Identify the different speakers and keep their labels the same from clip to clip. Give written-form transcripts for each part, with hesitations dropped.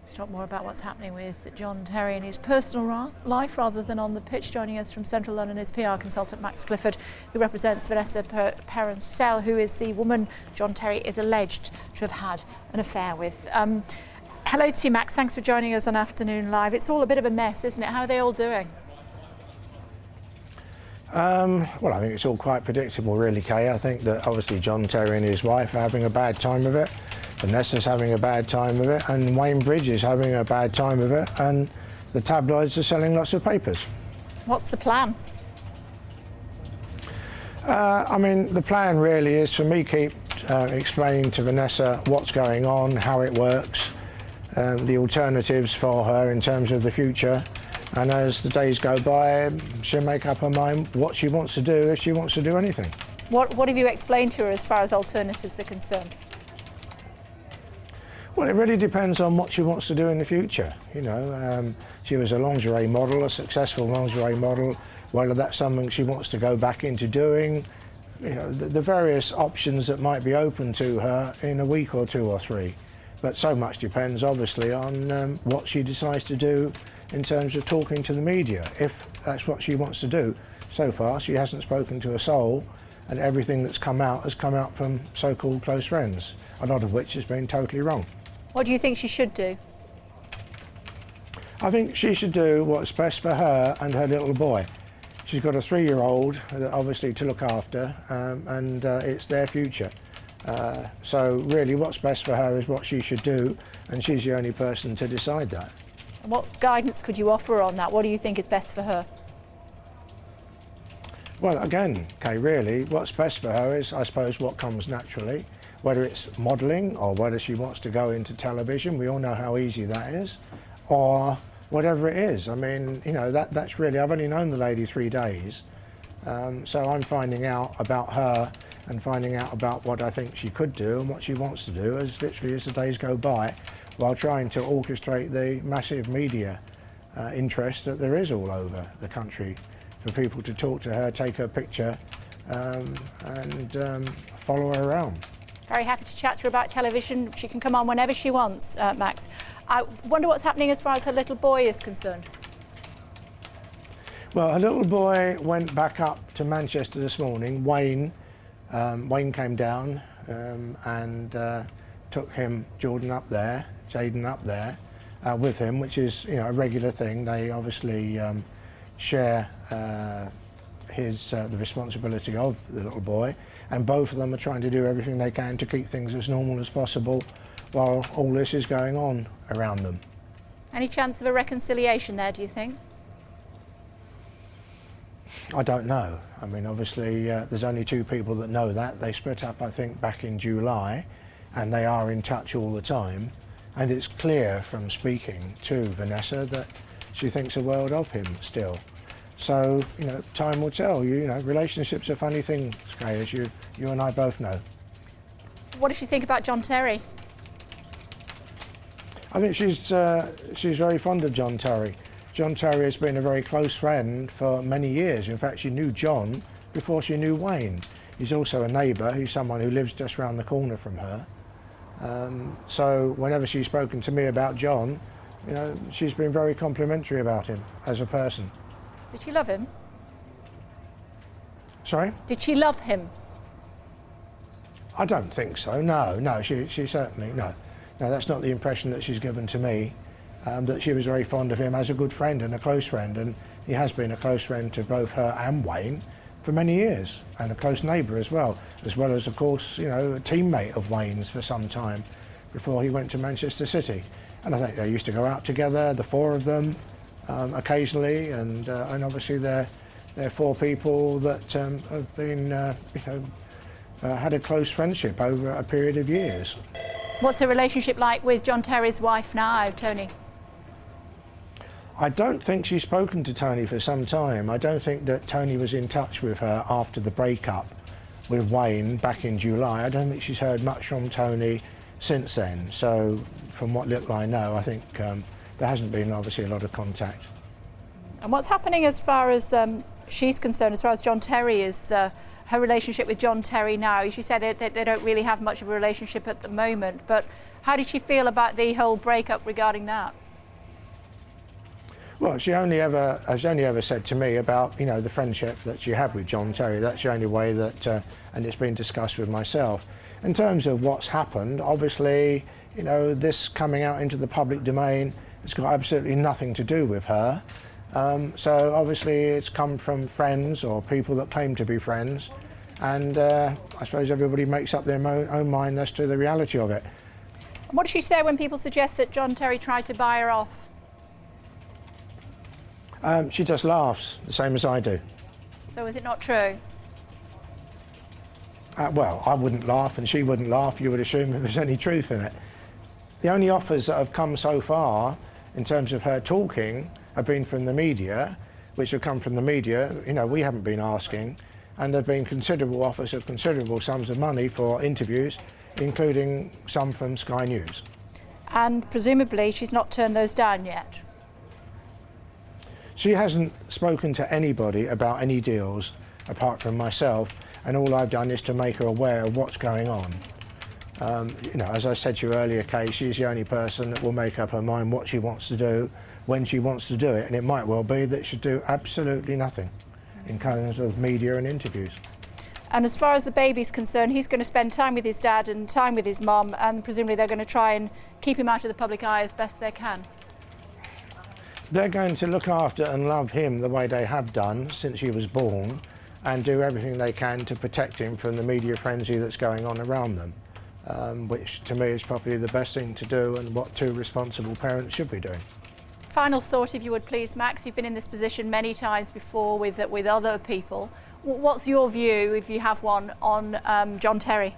Speaker 1: Let's talk more about what's happening with John Terry in his personal life rather than on the pitch. Joining us from Central London is PR consultant Max Clifford, who represents Vanessa Perencel, who is the woman John Terry is alleged to have had an affair with. Hello to you, Max. Thanks for joining us on Afternoon Live. It's all a bit of a mess, isn't it? How are they all doing?
Speaker 2: Well, I think it's all quite predictable, really, Kay. I think that obviously John Terry and his wife are having a bad time of it. Vanessa's having a bad time of it, and Wayne Bridge is having a bad time of it, and the tabloids are selling lots of papers.
Speaker 1: What's the plan?
Speaker 2: I mean, the plan really is for me keep explaining to Vanessa what's going on, how it works, the alternatives for her in terms of the future. And as the days go by, she'll make up her mind what she wants to do, if she wants to do anything.
Speaker 1: What have you explained to her as far as alternatives are concerned?
Speaker 2: Well, it really depends on what she wants to do in the future. You know, she was a lingerie model, a successful lingerie model. Whether that's something she wants to go back into doing, you know, the various options that might be open to her in a week or two or three. But so much depends, obviously, on what she decides to do in terms of talking to the media, if that's what she wants to do. So far, she hasn't spoken to a soul, and everything that's come out has come out from so-called close friends, a lot of which has been totally wrong.
Speaker 1: What do you think she should do?
Speaker 2: I think she should do what's best for her and her little boy. She's got a 3-year-old, obviously, to look after, and it's their future. So really what's best for her is what she should do, and she's the only person to decide that.
Speaker 1: What guidance could you offer on that? What do you think is best for her?
Speaker 2: Well, again, Kay, really, what's best for her is, I suppose, what comes naturally, whether it's modelling or whether she wants to go into television. We all know how easy that is, or whatever it is. I mean, you know, that's really, I've only known the lady 3 days, so I'm finding out about her and finding out about what I think she could do and what she wants to do as literally as the days go by, while trying to orchestrate the massive media interest that there is all over the country for people to talk to her, take her picture, and follow her around.
Speaker 1: Very happy to chat to her about television. She can come on whenever she wants, Max. I wonder what's happening as far as her little boy is concerned.
Speaker 2: Well, her little boy went back up to Manchester this morning. Wayne came down and took him, Jaden up there with him, which is, you know, a regular thing. They obviously share the responsibility of the little boy, and both of them are trying to do everything they can to keep things as normal as possible while all this is going on around them.
Speaker 1: Any chance of a reconciliation there, do you think?
Speaker 2: I don't know. I mean, obviously, there's only 2 people that know that. They split up, I think, back in July, and they are in touch all the time. And it's clear from speaking to Vanessa that she thinks the world of him still. So, you know, time will tell. You know, relationships are funny things, Kay, as you and I both know.
Speaker 1: What does she think about John Terry?
Speaker 2: I think she's very fond of John Terry. John Terry has been a very close friend for many years. In fact, she knew John before she knew Wayne. He's also a neighbour. He's someone who lives just round the corner from her. So whenever she's spoken to me about John, you know, she's been very complimentary about him as a person.
Speaker 1: Did she love him?
Speaker 2: Sorry?
Speaker 1: Did she love him?
Speaker 2: I don't think so. No, she certainly, no, that's not the impression that she's given to me. That she was very fond of him as a good friend and a close friend, and he has been a close friend to both her and Wayne for many years, and a close neighbour as well as, of course, you know, a teammate of Wayne's for some time before he went to Manchester City. And I think they used to go out together, the 4 of them, occasionally, and obviously they're 4 people that have been, had a close friendship over a period of years.
Speaker 1: What's her relationship like with John Terry's wife now, Tony?
Speaker 2: I don't think she's spoken to Tony for some time. I don't think that Tony was in touch with her after the breakup with Wayne back in July. I don't think she's heard much from Tony since then. So from what little I know, I think there hasn't been obviously a lot of contact.
Speaker 1: And what's happening as far as she's concerned, as far as John Terry is, her relationship with John Terry now, she said they don't really have much of a relationship at the moment, but how did she feel about the whole breakup regarding that?
Speaker 2: Well, she only ever said to me about, you know, the friendship that she had with John Terry. That's the only way that, and it's been discussed with myself. In terms of what's happened, obviously, you know, this coming out into the public domain has got absolutely nothing to do with her. So obviously it's come from friends or people that claim to be friends, and I suppose everybody makes up their own mind as to the reality of it.
Speaker 1: And what does she say when people suggest that John Terry tried to buy her off?
Speaker 2: She just laughs, the same as I do.
Speaker 1: So is it not true?
Speaker 2: Well, I wouldn't laugh and she wouldn't laugh. You would assume if there's any truth in it. The only offers that have come so far in terms of her talking have been from the media, which have come from the media. You know, we haven't been asking, and there have been considerable offers of considerable sums of money for interviews, including some from Sky News.
Speaker 1: And presumably she's not turned those down yet.
Speaker 2: She hasn't spoken to anybody about any deals apart from myself, and all I've done is to make her aware of what's going on. You know, as I said to you earlier, Kay, she's the only person that will make up her mind what she wants to do, when she wants to do it, and it might well be that she'll do absolutely nothing in terms of media and interviews.
Speaker 1: And as far as the baby's concerned, he's going to spend time with his dad and time with his mum, and presumably they're going to try and keep him out of the public eye as best they can.
Speaker 2: They're going to look after and love him the way they have done since he was born, and do everything they can to protect him from the media frenzy that's going on around them, which to me is probably the best thing to do and what two responsible parents should be doing.
Speaker 1: Final thought, if you would please, Max. You've been in this position many times before with other people. What's your view, if you have one, on John Terry?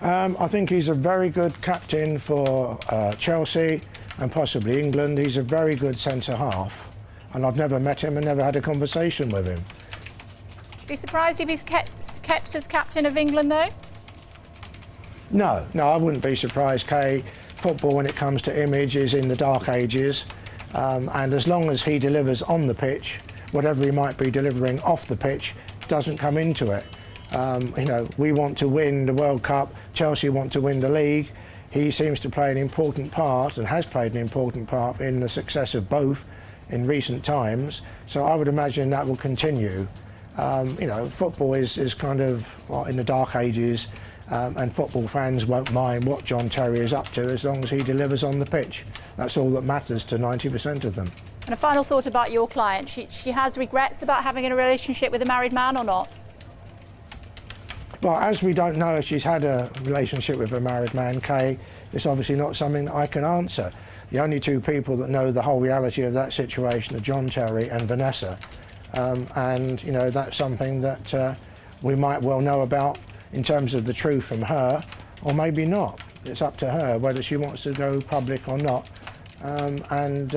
Speaker 2: I think he's a very good captain for Chelsea and possibly England. He's a very good centre half, and I've never met him and never had a conversation with him.
Speaker 1: Be surprised if he's kept as captain of England, though?
Speaker 2: No, I wouldn't be surprised, Kay. Football, when it comes to image, is in the dark ages, and as long as he delivers on the pitch, whatever he might be delivering off the pitch doesn't come into it. You know, we want to win the World Cup, Chelsea want to win the league. He seems to play an important part, and has played an important part, in the success of both in recent times, so I would imagine that will continue. You know, football is kind of in the dark ages, and football fans won't mind what John Terry is up to as long as he delivers on the pitch. That's all that matters to 90% of them.
Speaker 1: And a final thought about your client. She has regrets about having a relationship with a married man or not?
Speaker 2: Well, as we don't know if she's had a relationship with a married man, Kay, it's obviously not something that I can answer. The only two people that know the whole reality of that situation are John Terry and Vanessa. And, you know, that's something that we might well know about in terms of the truth from her, or maybe not. It's up to her whether she wants to go public or not, and,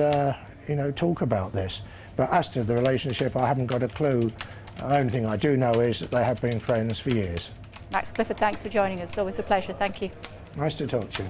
Speaker 2: you know, talk about this. But as to the relationship, I haven't got a clue. The only thing I do know is that they have been friends for years.
Speaker 1: Max Clifford, thanks for joining us. It's always a pleasure. Thank you.
Speaker 2: Nice to talk to you.